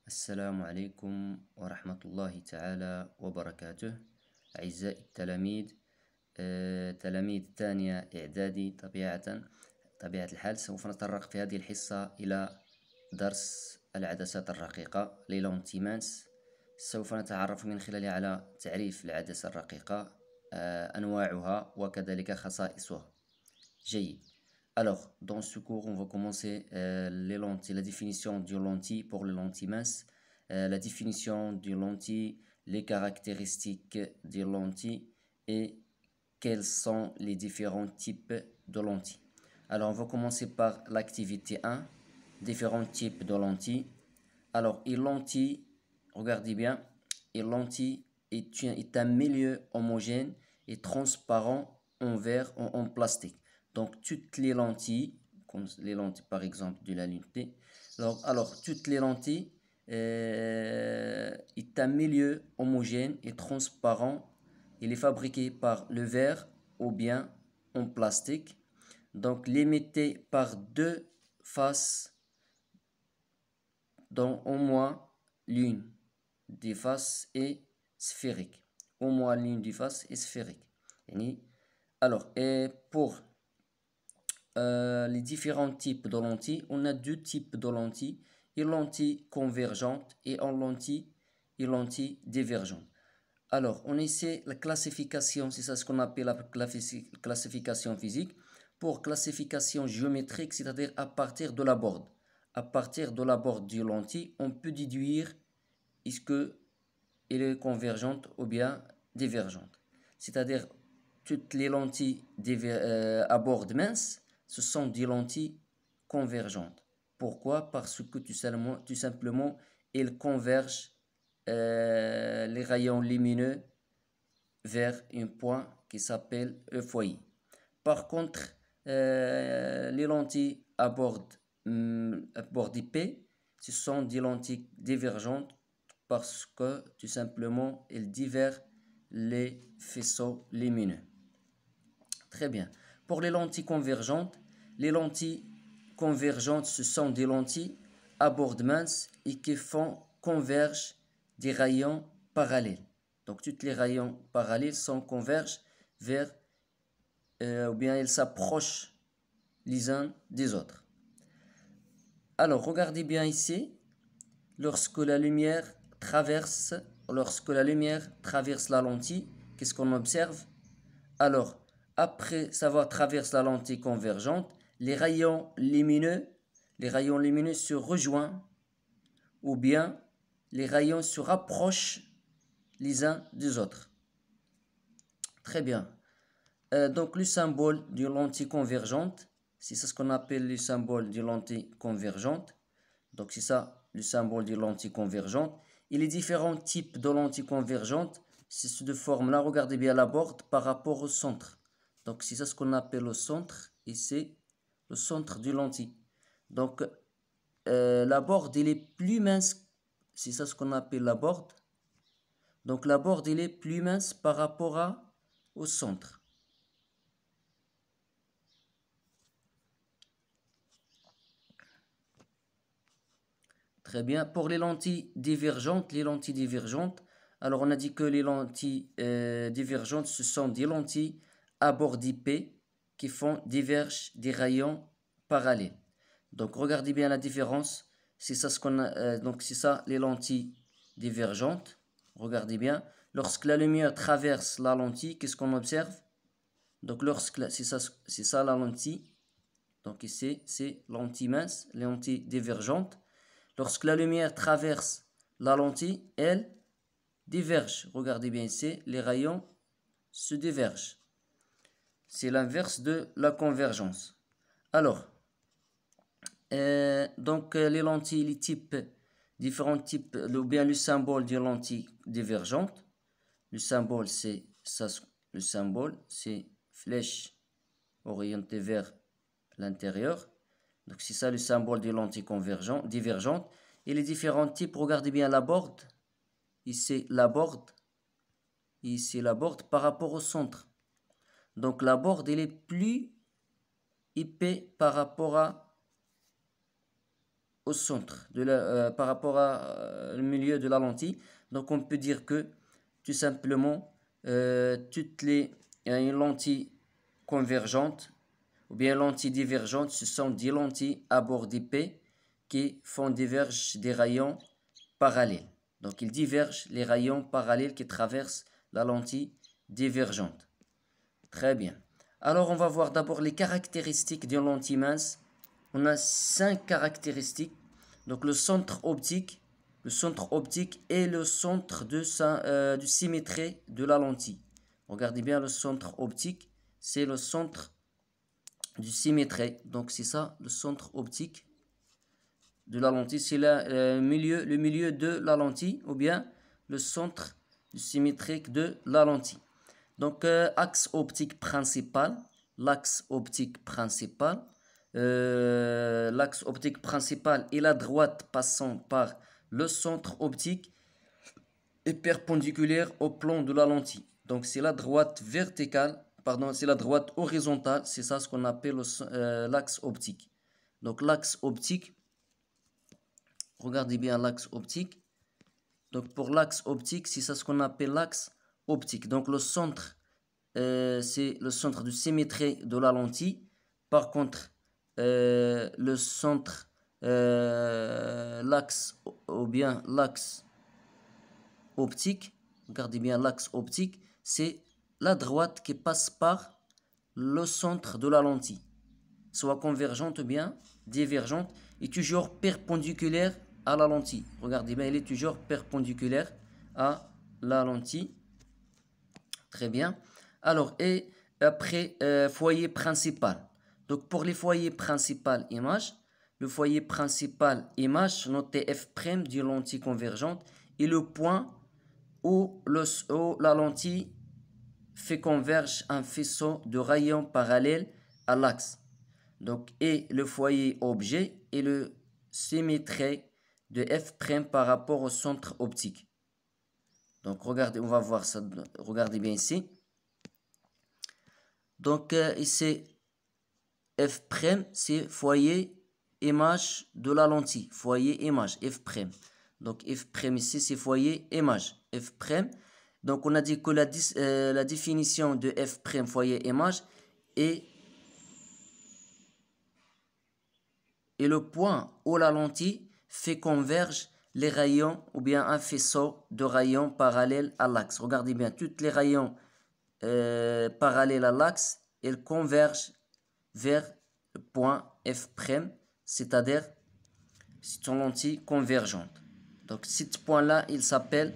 السلام عليكم ورحمة الله تعالى وبركاته. أعزائي التلاميذ، تلاميذ ثانية إعدادي. طبيعة الحال سوف نتطرق في هذه الحصة إلى درس العدسات الرقيقة les lentilles minces. سوف نتعرف من خلالها على تعريف العدسة الرقيقة، أنواعها وكذلك خصائصها. جيد. Alors, dans ce cours, on va commencer les lentilles, la définition du lentille pour les lentilles minces, la définition du lentille, les caractéristiques des lentilles et quels sont les différents types de lentilles. Alors, on va commencer par l'activité 1, différents types de lentilles. Alors, une lentille, regardez bien, une lentille est un milieu homogène et transparent en verre ou en plastique. Donc, toutes les lentilles, comme les lentilles par exemple de la luneté, alors toutes les lentilles est un milieu homogène et transparent. Il est fabriqué par le verre ou bien en plastique. Donc, limité par deux faces, dont au moins l'une des faces est sphérique. Au moins l'une des faces est sphérique. Alors, et pour les différents types de lentilles, on a deux types de lentilles, une lentille convergente et une lentille divergente. Alors, on essaie la classification, c'est ça ce qu'on appelle la classification physique. Pour classification géométrique, c'est-à-dire à partir de la borde. À partir de la borde du lentille, on peut déduire est-ce qu'elle est convergente ou bien divergente. C'est-à-dire, toutes les lentilles à borde mince, ce sont des lentilles convergentes. Pourquoi? Parce que tout simplement elles convergent les rayons lumineux vers un point qui s'appelle le foyer. Par contre, les lentilles à bord épais, ce sont des lentilles divergentes parce que tout simplement elles divergent les faisceaux lumineux. Très bien. Pour les lentilles convergentes, ce sont des lentilles à bord mince et qui font converger des rayons parallèles. Donc, tous les rayons parallèles convergent vers, ou bien ils s'approchent les uns des autres. Alors, regardez bien ici, lorsque la lumière traverse la lentille, qu'est-ce qu'on observe? Alors, après savoir traverser la lentille convergente, les rayons lumineux se rejoignent ou bien les rayons se rapprochent les uns des autres. Très bien. Donc, le symbole d'une lentille convergente, c'est ça ce qu'on appelle le symbole d'une lentille convergente. Donc, c'est ça le symbole d'une lentille convergente. Et les différents types de lentilles convergentes, c'est sous de forme-là. Regardez bien la borde par rapport au centre. Donc, c'est ça ce qu'on appelle le centre. Et c'est le centre du lentille. Donc, la borde, elle est plus mince. C'est ça ce qu'on appelle la borde. Donc, la borde, elle est plus mince par rapport au centre. Très bien. Pour les lentilles divergentes, alors on a dit que les lentilles divergentes, ce sont des lentilles à bord épais qui divergent des rayons parallèles. Donc regardez bien la différence. C'est ça ce qu'on a. Donc c'est ça les lentilles divergentes. Regardez bien. Lorsque la lumière traverse la lentille, qu'est-ce qu'on observe? Donc c'est ça la lentille. Donc ici c'est lentille mince, les lentilles divergentes. Lorsque la lumière traverse la lentille, elle diverge. Regardez bien ici, les rayons se divergent. C'est l'inverse de la convergence. Alors, donc les lentilles, différents types, ou bien le symbole d'une lentille divergente. Le symbole, c'est flèche orientée vers l'intérieur. Donc c'est ça le symbole des lentilles divergentes. Et les différents types, regardez bien la borde. Ici la borde par rapport au centre. Donc la borde, elle est plus épais par rapport au centre, par rapport au milieu de la lentille. Donc on peut dire que tout simplement, une lentille convergente ou bien lentille divergente, ce sont des lentilles à bord épais qui font diverger des rayons parallèles. Donc ils divergent les rayons parallèles qui traversent la lentille divergente. Très bien. Alors on va voir d'abord les caractéristiques d'une lentille mince. On a 5 caractéristiques. Donc le centre optique est le centre de symétrie de la lentille. Regardez bien, le centre optique, c'est le centre du symétrie. Donc c'est ça, le centre optique de la lentille. C'est le milieu de la lentille ou bien le centre du symétrique de la lentille. Donc axe optique principal, l'axe optique principal est la droite passant par le centre optique est perpendiculaire au plan de la lentille. Donc c'est la droite verticale, pardon, c'est la droite horizontale, c'est ça ce qu'on appelle l'axe optique. Donc l'axe optique, regardez bien l'axe optique. Donc pour l'axe optique, c'est ça ce qu'on appelle l'axe optique. Donc le centre, c'est le centre de symétrie de la lentille. Par contre, le centre, l'axe ou bien l'axe optique, regardez bien l'axe optique, c'est la droite qui passe par le centre de la lentille, soit convergente ou bien divergente, et toujours perpendiculaire à la lentille. Regardez bien, elle est toujours perpendiculaire à la lentille. Très bien. Alors, et après, foyer principal. Donc, pour les foyers principal image, le foyer principal image, notez F' d'une lentille convergente, et le point où la lentille fait converge un faisceau de rayons parallèles à l'axe. Donc, et le foyer objet et le symétrie de F' par rapport au centre optique. Donc, regardez, on va voir ça. Regardez bien ici. Donc, ici, F', c'est foyer image de la lentille. Foyer image, F'. Donc, F' ici, c'est foyer image. F'. Donc, on a dit que la définition de F' foyer image est le point où la lentille fait converge les rayons ou bien un faisceau de rayons parallèles à l'axe. Regardez bien, tous les rayons parallèles à l'axe, ils convergent vers le point F', c'est-à-dire c'est une lentille convergente. Donc ce point-là, il s'appelle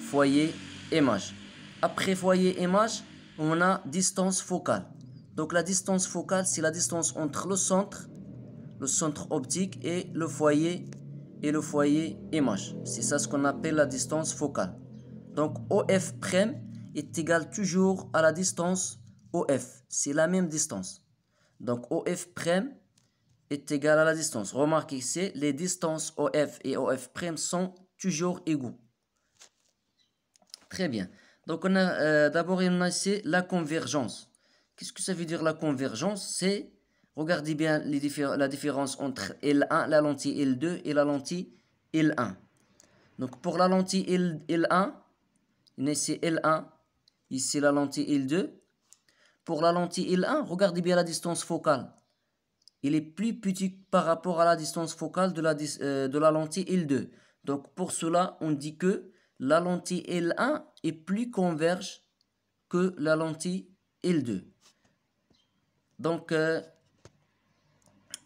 foyer image. Après foyer image, on a distance focale. Donc la distance focale, c'est la distance entre le centre optique et le foyer image. C'est ça ce qu'on appelle la distance focale. Donc OF' est égal toujours à la distance OF. C'est la même distance. Donc OF' est égal à la distance. Remarquez ici, les distances OF et OF' sont toujours égaux. Très bien. Donc d'abord on a ici la convergence. Qu'est-ce que ça veut dire la convergence? C'est, regardez bien la différence entre L1, la lentille L2 et la lentille L1. Donc pour la lentille L1, ici L1, ici la lentille L2. Pour la lentille L1, regardez bien la distance focale. Il est plus petit par rapport à la distance focale de la lentille L2. Donc pour cela, on dit que la lentille L1 est plus converge que la lentille L2. Donc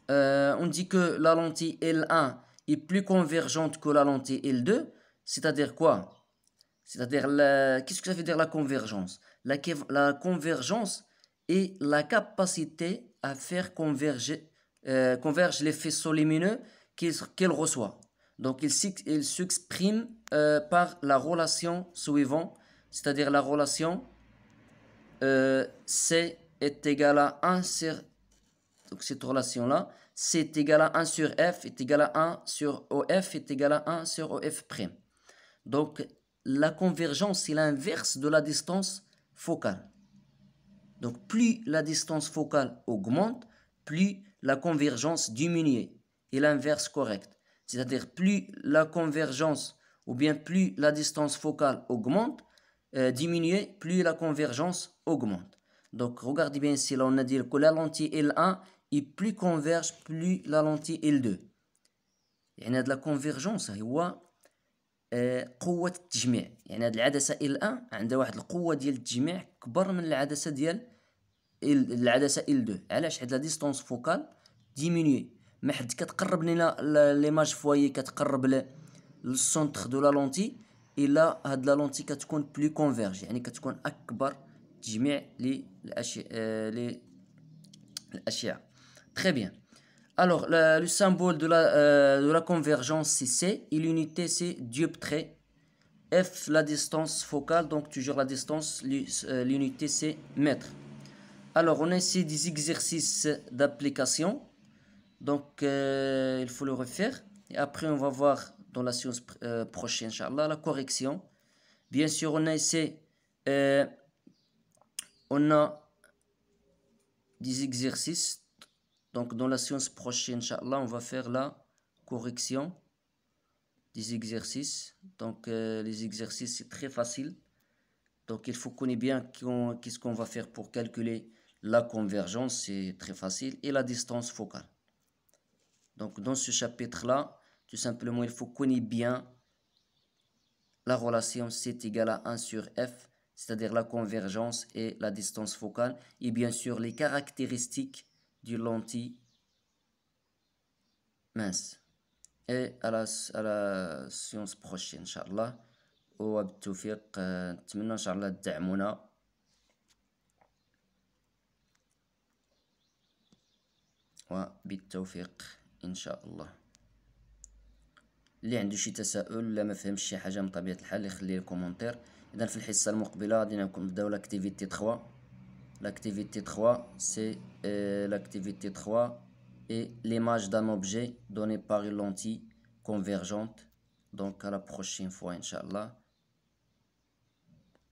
on dit que la lentille L1 est plus convergente que la lentille L2. C'est-à-dire quoi? C'est-à-dire, qu'est-ce que ça veut dire la convergence? La convergence est la capacité à faire converger les faisceaux lumineux qu'il reçoit. Donc, il s'exprime par la relation suivante, c'est-à-dire la relation C est égal à 1 sur... Donc, cette relation-là, C est égal à 1 sur F est égal à 1 sur OF est égal à 1 sur OF'. Donc, la convergence, c'est l'inverse de la distance focale. Donc, plus la distance focale augmente, plus la convergence diminuer et l'inverse correct. C'est-à-dire plus la convergence ou bien plus la distance focale augmente, diminuer, plus la convergence augmente. Donc regardez bien ici, là on a dit que la lentille L1 est plus converge plus la lentille L2. يعني هاد لا كونفيرجونس هو قوة التجميع. يعني هاد العدسة L1 عندها واحد القوة ديال التجميع كبر من العدسة ديال العدسة L2. علاش؟ حيت لا ديستونس فوكال ديمينيي. ما حد كتقرب لينا ليماج فوايي كتقرب للسونتر دو لا لونتي الا هاد لا لونتي كتكون بلو كونفيرج، يعني كتكون اكبر تجميع للاشعة. Très bien. Alors, le symbole de la convergence, c'est C, et l'unité, c'est dioptrée. F, la distance focale, donc toujours la distance, l'unité, c'est mètre. Alors, on a ici des exercices d'application. Donc, il faut le refaire. Et après, on va voir dans la séance prochaine, Inch'Allah, la correction. Bien sûr, on a ici on a des exercices. Donc, dans la séance prochaine, Inch'Allah, on va faire la correction des exercices. Donc, les exercices, c'est très facile. Donc, il faut connaître bien qu'est-ce qu'on va faire pour calculer la convergence. C'est très facile. Et la distance focale. Donc, dans ce chapitre-là, tout simplement, il faut connaître bien la relation C est égal à 1 sur F, c'est-à-dire la convergence et la distance focale. Et bien sûr, les caractéristiques du lentille mince. Et à la séance prochaine إن شاء الله وبالتوفيق. نتمنى إن شاء الله تدعمونا وبالتوفيق إن شاء الله. اللي عنده شي تساؤل ولا ما فهمش شي حاجة من طبيعة الحال يخلي الكومنتير. إذا في الحصة المقبلة غادي نبداو لاكتيفيتي 3. L'activité 3, c'est l'activité 3 et l'image d'un objet donné par une lentille convergente. Donc à la prochaine fois, Inch'Allah.